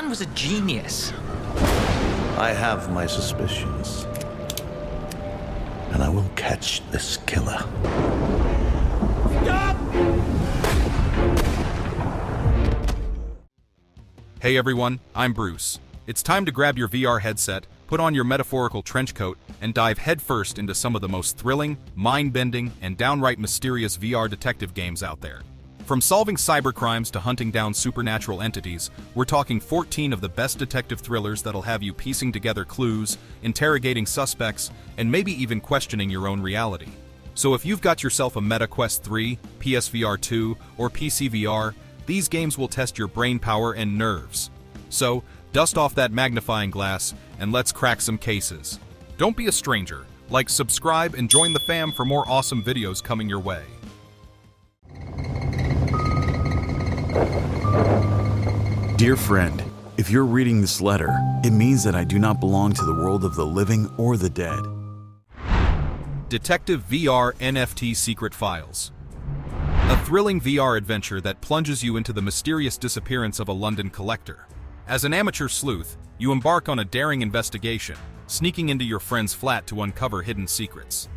man was a genius. I have my suspicions. And I will catch this killer. Stop! Hey everyone, I'm Bruce. It's time to grab your VR headset, put on your metaphorical trench coat, and dive headfirst into some of the most thrilling, mind-bending, and downright mysterious VR detective games out there. From solving cybercrimes to hunting down supernatural entities, we're talking 14 of the best detective thrillers that'll have you piecing together clues, interrogating suspects, and maybe even questioning your own reality. So if you've got yourself a Meta Quest 3, PSVR 2, or PCVR, these games will test your brain power and nerves. So, dust off that magnifying glass, and let's crack some cases. Don't be a stranger. Like, subscribe, and join the fam for more awesome videos coming your way. Dear friend, if you're reading this letter, it means that I do not belong to the world of the living or the dead. Detective VR NFT Secret Files. A thrilling VR adventure that plunges you into the mysterious disappearance of a London collector. As an amateur sleuth, you embark on a daring investigation, sneaking into your friend's flat to uncover hidden secrets.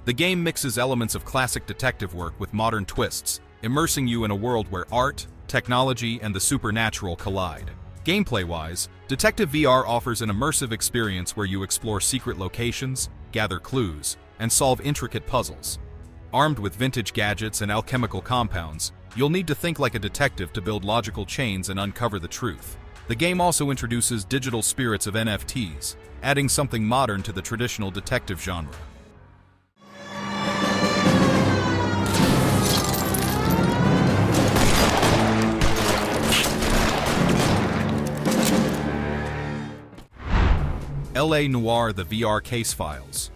The game mixes elements of classic detective work with modern twists, immersing you in a world where art, technology, and the supernatural collide. Gameplay-wise, Detective VR offers an immersive experience where you explore secret locations, gather clues, and solve intricate puzzles. Armed with vintage gadgets and alchemical compounds, you'll need to think like a detective to build logical chains and uncover the truth. The game also introduces digital spirits of NFTs, adding something modern to the traditional detective genre. LA Noire: The VR Case Files.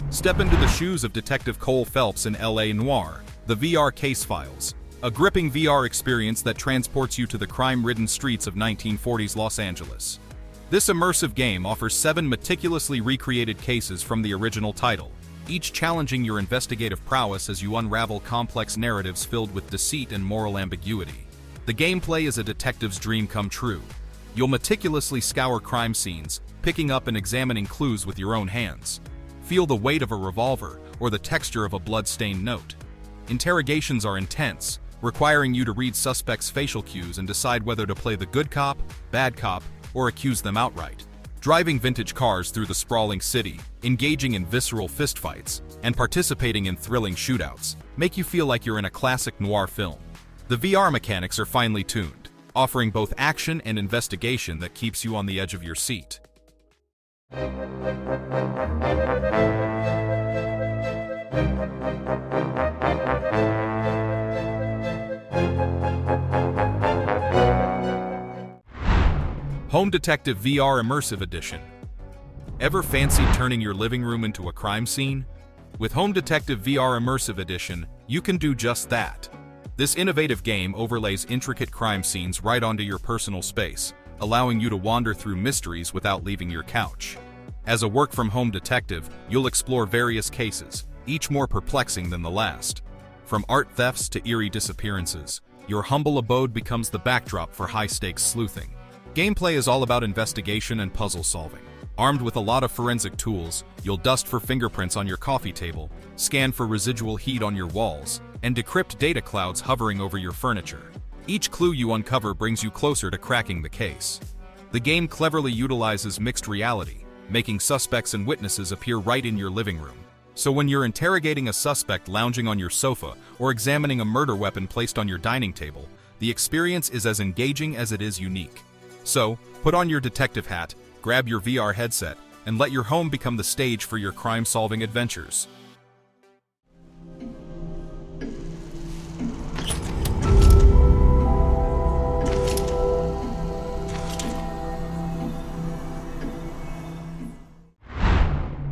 Step into the shoes of Detective Cole Phelps in LA Noire: The VR Case Files, a gripping VR experience that transports you to the crime-ridden streets of 1940s Los Angeles. This immersive game offers 7 meticulously recreated cases from the original title, each challenging your investigative prowess as you unravel complex narratives filled with deceit and moral ambiguity. The gameplay is a detective's dream come true. You'll meticulously scour crime scenes, picking up and examining clues with your own hands. Feel the weight of a revolver or the texture of a blood-stained note. Interrogations are intense, requiring you to read suspects' facial cues and decide whether to play the good cop, bad cop, or accuse them outright. Driving vintage cars through the sprawling city, engaging in visceral fistfights, and participating in thrilling shootouts make you feel like you're in a classic noir film. The VR mechanics are finely tuned, offering both action and investigation that keeps you on the edge of your seat. Home Detective VR Immersive Edition. Ever fancied turning your living room into a crime scene? With Home Detective VR Immersive Edition, you can do just that. This innovative game overlays intricate crime scenes right onto your personal space, allowing you to wander through mysteries without leaving your couch. As a work-from-home detective, you'll explore various cases, each more perplexing than the last. From art thefts to eerie disappearances, your humble abode becomes the backdrop for high-stakes sleuthing. Gameplay is all about investigation and puzzle solving. Armed with a lot of forensic tools, you'll dust for fingerprints on your coffee table, scan for residual heat on your walls, and decrypt data clouds hovering over your furniture. Each clue you uncover brings you closer to cracking the case. The game cleverly utilizes mixed reality, making suspects and witnesses appear right in your living room. So when you're interrogating a suspect lounging on your sofa or examining a murder weapon placed on your dining table, the experience is as engaging as it is unique. So, put on your detective hat, grab your VR headset, and let your home become the stage for your crime-solving adventures.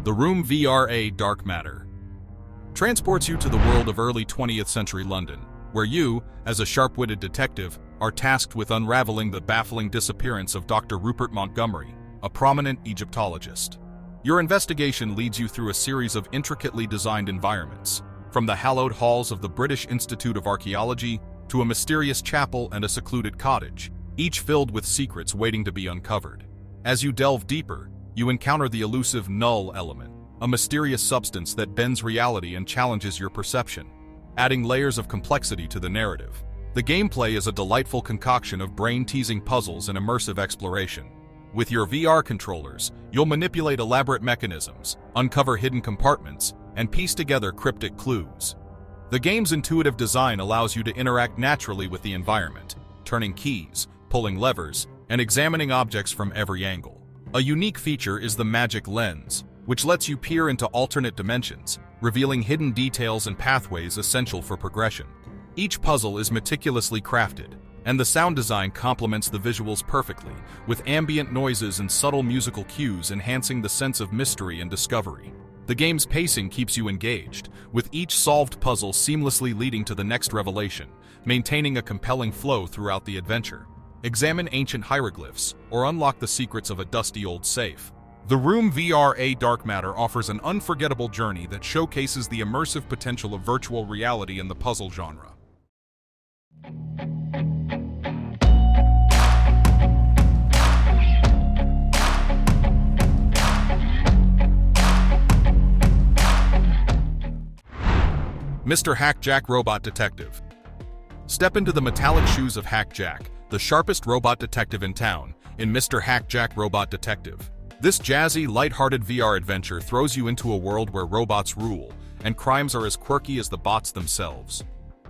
The Room VRA Dark Matter transports you to the world of early 20th century London, where you, as a sharp-witted detective, are tasked with unraveling the baffling disappearance of Dr. Rupert Montgomery, a prominent Egyptologist. Your investigation leads you through a series of intricately designed environments, from the hallowed halls of the British Institute of Archaeology to a mysterious chapel and a secluded cottage, each filled with secrets waiting to be uncovered. As you delve deeper, you encounter the elusive null element, a mysterious substance that bends reality and challenges your perception, adding layers of complexity to the narrative. The gameplay is a delightful concoction of brain-teasing puzzles and immersive exploration. With your VR controllers, you'll manipulate elaborate mechanisms, uncover hidden compartments, and piece together cryptic clues. The game's intuitive design allows you to interact naturally with the environment, turning keys, pulling levers, and examining objects from every angle. A unique feature is the magic lens, which lets you peer into alternate dimensions, revealing hidden details and pathways essential for progression. Each puzzle is meticulously crafted, and the sound design complements the visuals perfectly, with ambient noises and subtle musical cues enhancing the sense of mystery and discovery. The game's pacing keeps you engaged, with each solved puzzle seamlessly leading to the next revelation, maintaining a compelling flow throughout the adventure. Examine ancient hieroglyphs, or unlock the secrets of a dusty old safe. The Room VR Dark Matter offers an unforgettable journey that showcases the immersive potential of virtual reality in the puzzle genre. Mr.Hack Jack Robot Detective. Step into the metallic shoes of Hack Jack, the sharpest robot detective in town, in Mr.Hack Jack Robot Detective. This jazzy, light-hearted VR adventure throws you into a world where robots rule, and crimes are as quirky as the bots themselves.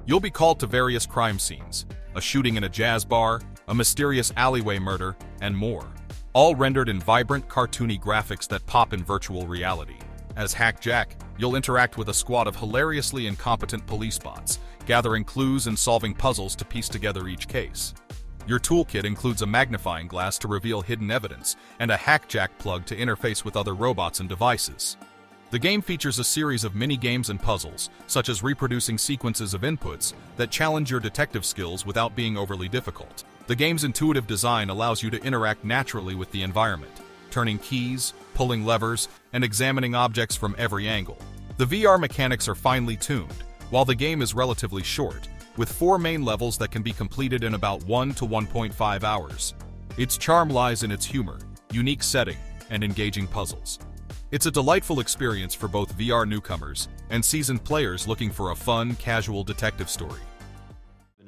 You'll be called to various crime scenes, a shooting in a jazz bar, a mysterious alleyway murder, and more, all rendered in vibrant, cartoony graphics that pop in virtual reality. As Hack Jack, you'll interact with a squad of hilariously incompetent police bots, gathering clues and solving puzzles to piece together each case. Your toolkit includes a magnifying glass to reveal hidden evidence and a Hack Jack plug to interface with other robots and devices. The game features a series of mini-games and puzzles, such as reproducing sequences of inputs that challenge your detective skills without being overly difficult. The game's intuitive design allows you to interact naturally with the environment, turning keys, pulling levers, and examining objects from every angle. The VR mechanics are finely tuned, while the game is relatively short, with 4 main levels that can be completed in about 1 to 1.5 hours. Its charm lies in its humor, unique setting, and engaging puzzles. It's a delightful experience for both VR newcomers and seasoned players looking for a fun, casual detective story.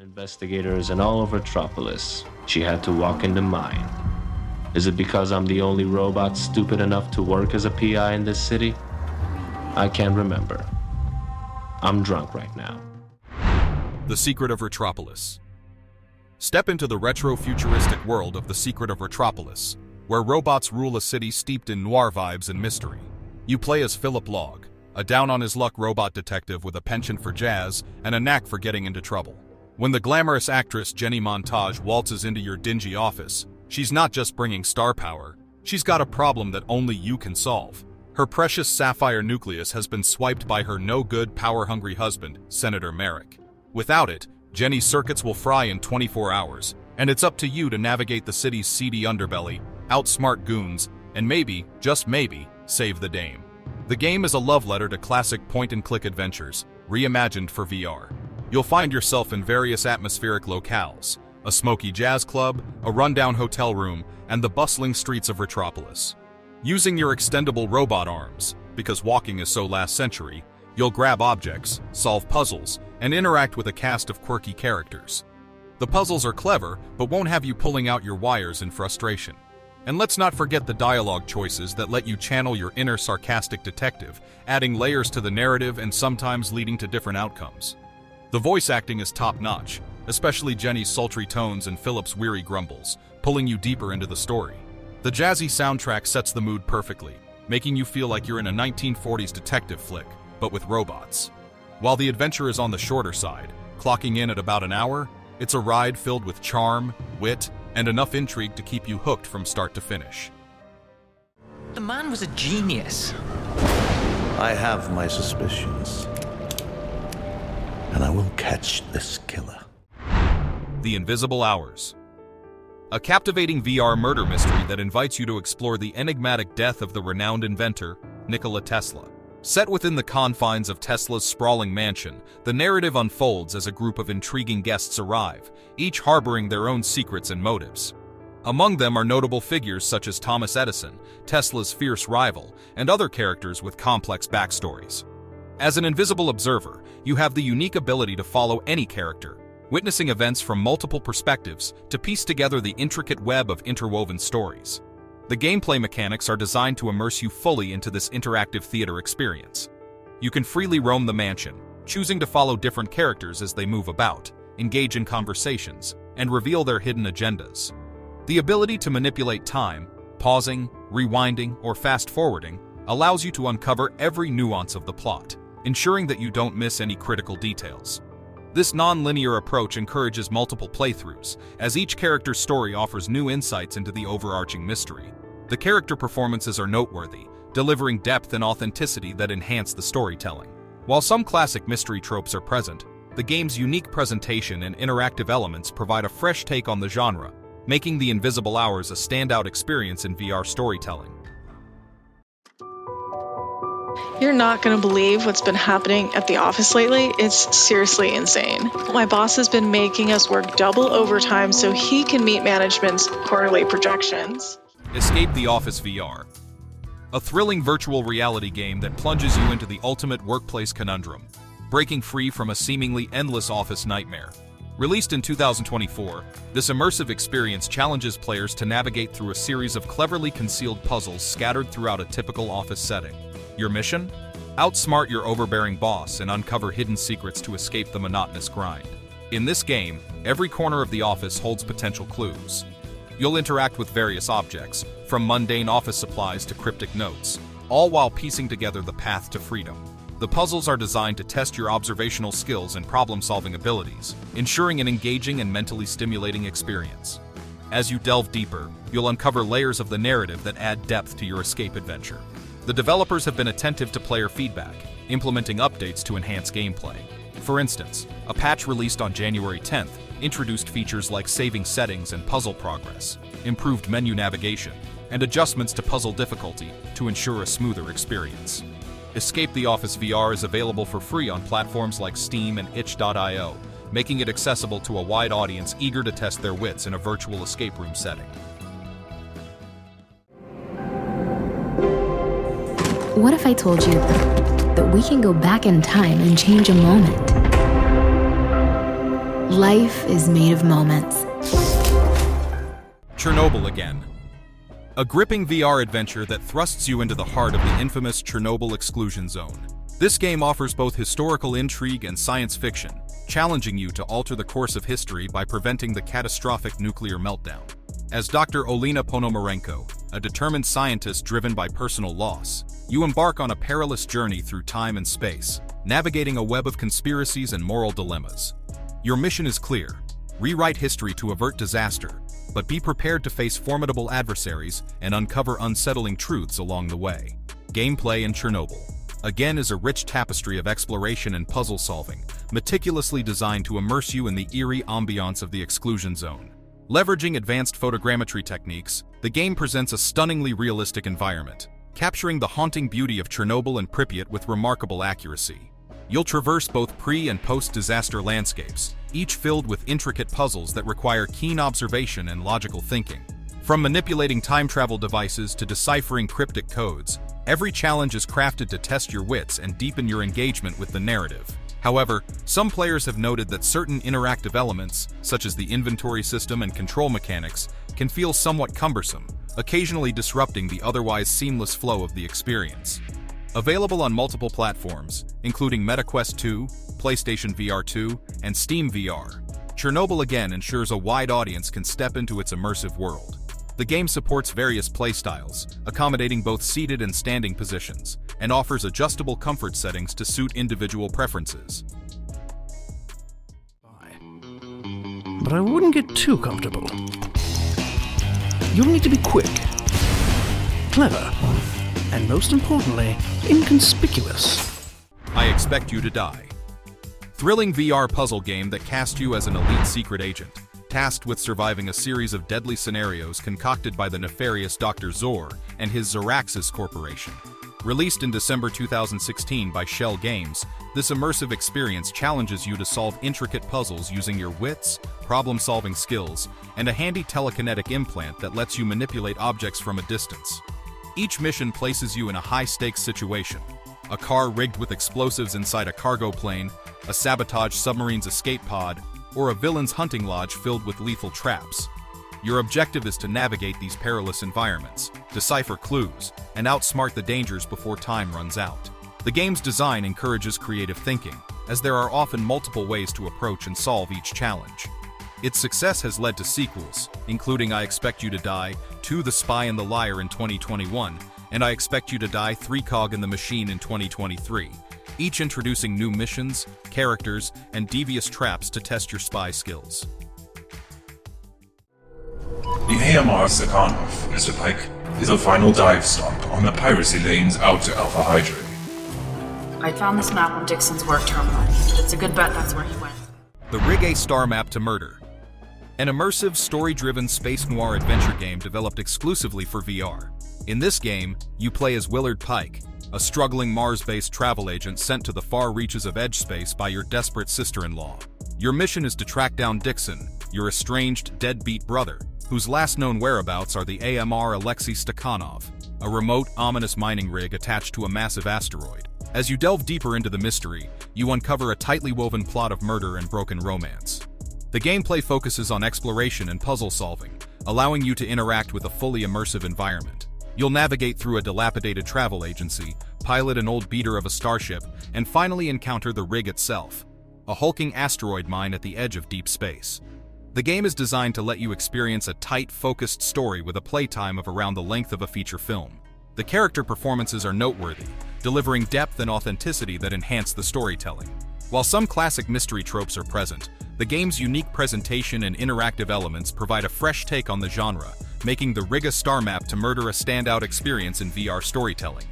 Investigators in all of Retropolis, she had to walk into mine. Is it because I'm the only robot stupid enough to work as a PI in this city? I can't remember. I'm drunk right now. The Secret of Retropolis. Step into the retro-futuristic world of the Secret of Retropolis, where robots rule a city steeped in noir vibes and mystery. You play as Philip Log, a down-on-his-luck robot detective with a penchant for jazz and a knack for getting into trouble. When the glamorous actress Jenny Montage waltzes into your dingy office, she's not just bringing star power, she's got a problem that only you can solve. Her precious sapphire nucleus has been swiped by her no-good, power-hungry husband, Senator Merrick. Without it, Jenny's circuits will fry in 24 hours, and it's up to you to navigate the city's seedy underbelly, outsmart goons, and maybe, just maybe, save the dame. The game is a love letter to classic point-and-click adventures, reimagined for VR. You'll find yourself in various atmospheric locales, a smoky jazz club, a rundown hotel room, and the bustling streets of Retropolis. Using your extendable robot arms, because walking is so last century, you'll grab objects, solve puzzles, and interact with a cast of quirky characters. The puzzles are clever, but won't have you pulling out your wires in frustration. And let's not forget the dialogue choices that let you channel your inner sarcastic detective, adding layers to the narrative and sometimes leading to different outcomes. The voice acting is top-notch, especially Jenny's sultry tones and Philip's weary grumbles, pulling you deeper into the story. The jazzy soundtrack sets the mood perfectly, making you feel like you're in a 1940s detective flick, but with robots. While the adventure is on the shorter side, clocking in at about an hour, it's a ride filled with charm, wit, and enough intrigue to keep you hooked from start to finish. The man was a genius. I have my suspicions. And I will catch this killer. The Invisible Hours. A captivating VR murder mystery that invites you to explore the enigmatic death of the renowned inventor, Nikola Tesla. Set within the confines of Tesla's sprawling mansion, the narrative unfolds as a group of intriguing guests arrive, each harboring their own secrets and motives. Among them are notable figures such as Thomas Edison, Tesla's fierce rival, and other characters with complex backstories. As an invisible observer, you have the unique ability to follow any character, witnessing events from multiple perspectives to piece together the intricate web of interwoven stories. The gameplay mechanics are designed to immerse you fully into this interactive theater experience. You can freely roam the mansion, choosing to follow different characters as they move about, engage in conversations, and reveal their hidden agendas. The ability to manipulate time, pausing, rewinding, or fast-forwarding, allows you to uncover every nuance of the plot, ensuring that you don't miss any critical details. This non-linear approach encourages multiple playthroughs, as each character's story offers new insights into the overarching mystery. The character performances are noteworthy, delivering depth and authenticity that enhance the storytelling. While some classic mystery tropes are present, the game's unique presentation and interactive elements provide a fresh take on the genre, making The Invisible Hours a standout experience in VR storytelling. You're not going to believe what's been happening at the office lately. It's seriously insane. My boss has been making us work double overtime so he can meet management's quarterly projections. Escape the Office VR, a thrilling virtual reality game that plunges you into the ultimate workplace conundrum, breaking free from a seemingly endless office nightmare. Released in 2024, this immersive experience challenges players to navigate through a series of cleverly concealed puzzles scattered throughout a typical office setting. Your mission? Outsmart your overbearing boss and uncover hidden secrets to escape the monotonous grind. In this game, every corner of the office holds potential clues. You'll interact with various objects, from mundane office supplies to cryptic notes, all while piecing together the path to freedom. The puzzles are designed to test your observational skills and problem-solving abilities, ensuring an engaging and mentally stimulating experience. As you delve deeper, you'll uncover layers of the narrative that add depth to your escape adventure. The developers have been attentive to player feedback, implementing updates to enhance gameplay. For instance, a patch released on January 10th introduced features like saving settings and puzzle progress, improved menu navigation, and adjustments to puzzle difficulty to ensure a smoother experience. Escape the Office VR is available for free on platforms like Steam and itch.io, making it accessible to a wide audience eager to test their wits in a virtual escape room setting. What if I told you that we can go back in time and change a moment? Life is made of moments. Chernobyl Again, a gripping VR adventure that thrusts you into the heart of the infamous Chernobyl exclusion zone. This game offers both historical intrigue and science fiction, challenging you to alter the course of history by preventing the catastrophic nuclear meltdown. As Dr. Olena Ponomarenko, a determined scientist driven by personal loss, you embark on a perilous journey through time and space, navigating a web of conspiracies and moral dilemmas. Your mission is clear: rewrite history to avert disaster, but be prepared to face formidable adversaries and uncover unsettling truths along the way. Gameplay in Chernobyl Again is a rich tapestry of exploration and puzzle solving, meticulously designed to immerse you in the eerie ambiance of the exclusion zone. Leveraging advanced photogrammetry techniques, the game presents a stunningly realistic environment, capturing the haunting beauty of Chernobyl and Pripyat with remarkable accuracy. You'll traverse both pre- and post-disaster landscapes, each filled with intricate puzzles that require keen observation and logical thinking. From manipulating time travel devices to deciphering cryptic codes, every challenge is crafted to test your wits and deepen your engagement with the narrative. However, some players have noted that certain interactive elements, such as the inventory system and control mechanics, can feel somewhat cumbersome, occasionally disrupting the otherwise seamless flow of the experience. Available on multiple platforms, including MetaQuest 2, PlayStation VR 2, and Steam VR, Chernobyl Again ensures a wide audience can step into its immersive world. The game supports various playstyles, accommodating both seated and standing positions, and offers adjustable comfort settings to suit individual preferences. But I wouldn't get too comfortable. You'll need to be quick, clever, and most importantly, inconspicuous. I Expect You to Die. Thrilling VR puzzle game that casts you as an elite secret agent, tasked with surviving a series of deadly scenarios concocted by the nefarious Dr. Zor and his Zaraxis Corporation. Released in December 2016 by Shell Games, this immersive experience challenges you to solve intricate puzzles using your wits, problem-solving skills, and a handy telekinetic implant that lets you manipulate objects from a distance. Each mission places you in a high-stakes situation: a car rigged with explosives inside a cargo plane, a sabotaged submarine's escape pod, or a villain's hunting lodge filled with lethal traps. Your objective is to navigate these perilous environments, decipher clues, and outsmart the dangers before time runs out. The game's design encourages creative thinking, as there are often multiple ways to approach and solve each challenge. Its success has led to sequels, including I Expect You to Die, 2 The Spy and the Liar in 2021, and I Expect You to Die 3 Cog in the Machine in 2023, each introducing new missions, characters, and devious traps to test your spy skills. The AMR Sakhanov, Mr. Pike, is a final dive stop on the piracy lanes out to Alpha Hydrae. I found this map on Dixon's work terminal. It's a good bet that's where he went. The Starmap To Murder, an immersive, story-driven space noir adventure game developed exclusively for VR. In this game, you play as Willard Pike, a struggling Mars-based travel agent sent to the far reaches of edge space by your desperate sister-in-law. Your mission is to track down Dixon, your estranged, deadbeat brother, whose last known whereabouts are the AMR Alexei Stakhanov, a remote, ominous mining rig attached to a massive asteroid. As you delve deeper into the mystery, you uncover a tightly woven plot of murder and broken romance. The gameplay focuses on exploration and puzzle solving, allowing you to interact with a fully immersive environment. You'll navigate through a dilapidated travel agency, pilot an old beater of a starship, and finally encounter the rig itself, a hulking asteroid mine at the edge of deep space. The game is designed to let you experience a tight, focused story with a playtime of around the length of a feature film. The character performances are noteworthy, delivering depth and authenticity that enhance the storytelling. While some classic mystery tropes are present, the game's unique presentation and interactive elements provide a fresh take on the genre, making the Starmap To Murder a standout experience in VR storytelling.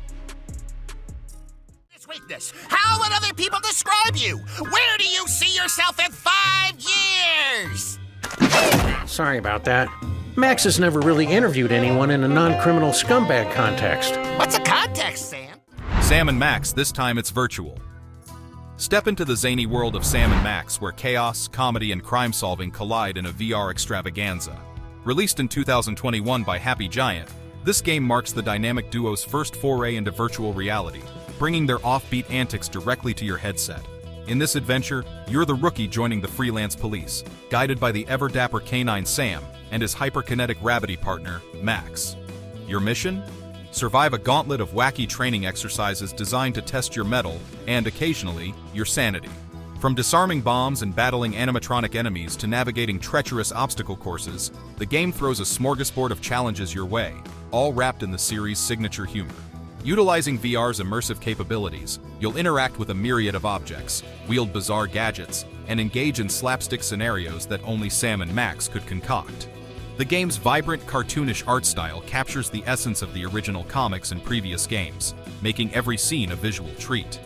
Weakness. How would other people describe you? Where do you see yourself in 5 years? Sorry about that. Max has never really interviewed anyone in a non-criminal scumbag context. What's a context, Sam? Sam and Max, this time it's virtual. Step into the zany world of Sam and Max, where chaos, comedy, and crime-solving collide in a VR extravaganza. Released in 2021 by Happy Giant, this game marks the dynamic duo's first foray into virtual reality, bringing their offbeat antics directly to your headset. In this adventure, you're the rookie joining the freelance police, guided by the ever-dapper canine Sam and his hyperkinetic rabbity partner, Max. Your mission? Survive a gauntlet of wacky training exercises designed to test your mettle and, occasionally, your sanity. From disarming bombs and battling animatronic enemies to navigating treacherous obstacle courses, the game throws a smorgasbord of challenges your way, all wrapped in the series' signature humor. Utilizing VR's immersive capabilities, you'll interact with a myriad of objects, wield bizarre gadgets, and engage in slapstick scenarios that only Sam and Max could concoct. The game's vibrant, cartoonish art style captures the essence of the original comics and previous games, making every scene a visual treat.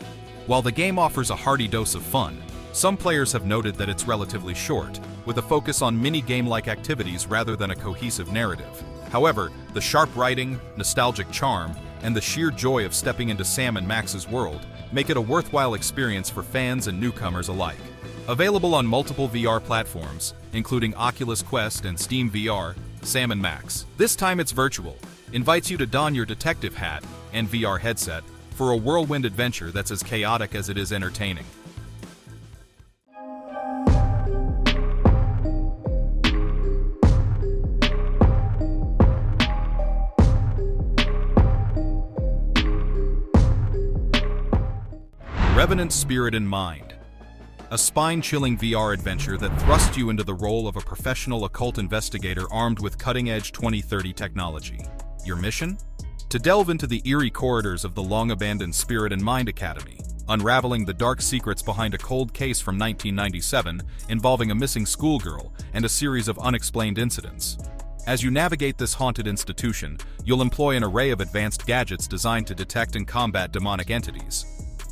While the game offers a hearty dose of fun, some players have noted that it's relatively short, with a focus on mini-game-like activities rather than a cohesive narrative. However, the sharp writing, nostalgic charm, and the sheer joy of stepping into Sam and Max's world make it a worthwhile experience for fans and newcomers alike. Available on multiple VR platforms, including Oculus Quest and Steam VR, Sam and Max, this time it's virtual, invites you to don your detective hat and VR headset for a whirlwind adventure that's as chaotic as it is entertaining. Revenants Spirit and Mind, a spine-chilling VR adventure that thrusts you into the role of a professional occult investigator armed with cutting-edge 2030 technology. Your mission? To delve into the eerie corridors of the long-abandoned Spirit and Mind Academy, unraveling the dark secrets behind a cold case from 1997 involving a missing schoolgirl and a series of unexplained incidents. As you navigate this haunted institution, you'll employ an array of advanced gadgets designed to detect and combat demonic entities.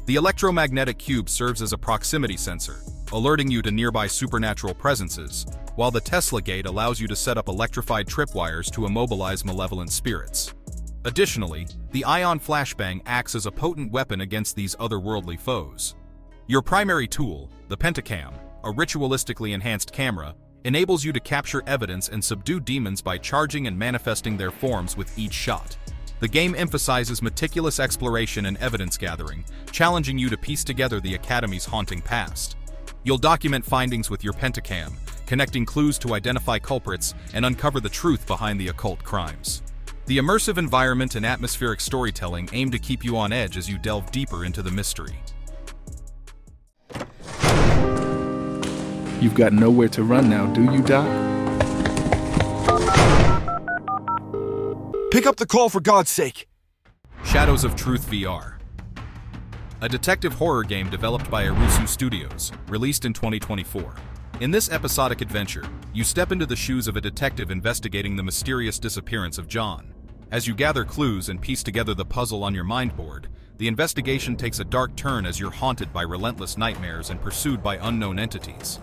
The electromagnetic cube serves as a proximity sensor, alerting you to nearby supernatural presences, while the Tesla gate allows you to set up electrified tripwires to immobilize malevolent spirits. Additionally, the ion flashbang acts as a potent weapon against these otherworldly foes. Your primary tool, the Pentacam, a ritualistically enhanced camera, enables you to capture evidence and subdue demons by charging and manifesting their forms with each shot. The game emphasizes meticulous exploration and evidence gathering, challenging you to piece together the Academy's haunting past. You'll document findings with your Pentacam, connecting clues to identify culprits and uncover the truth behind the occult crimes. The immersive environment and atmospheric storytelling aim to keep you on edge as you delve deeper into the mystery. You've got nowhere to run now, do you, Doc? Pick up the call for God's sake! Shadows of Truth VR. A detective horror game developed by Arusu Studios, released in 2024. In this episodic adventure, you step into the shoes of a detective investigating the mysterious disappearance of John. As you gather clues and piece together the puzzle on your mind board, the investigation takes a dark turn as you're haunted by relentless nightmares and pursued by unknown entities.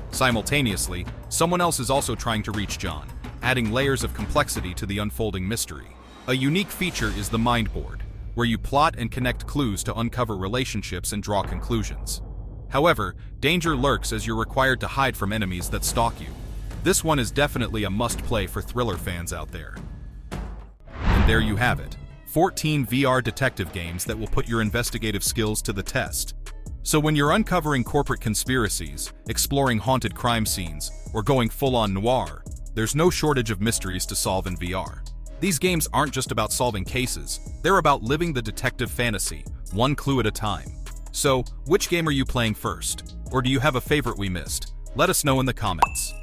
Simultaneously, someone else is also trying to reach John, adding layers of complexity to the unfolding mystery. A unique feature is the mind board, where you plot and connect clues to uncover relationships and draw conclusions. However, danger lurks as you're required to hide from enemies that stalk you. This one is definitely a must-play for thriller fans out there. And there you have it, 14 VR detective games that will put your investigative skills to the test. So when you're uncovering corporate conspiracies, exploring haunted crime scenes, or going full-on noir, there's no shortage of mysteries to solve in VR. These games aren't just about solving cases, they're about living the detective fantasy, one clue at a time. So, which game are you playing first? Or do you have a favorite we missed? Let us know in the comments.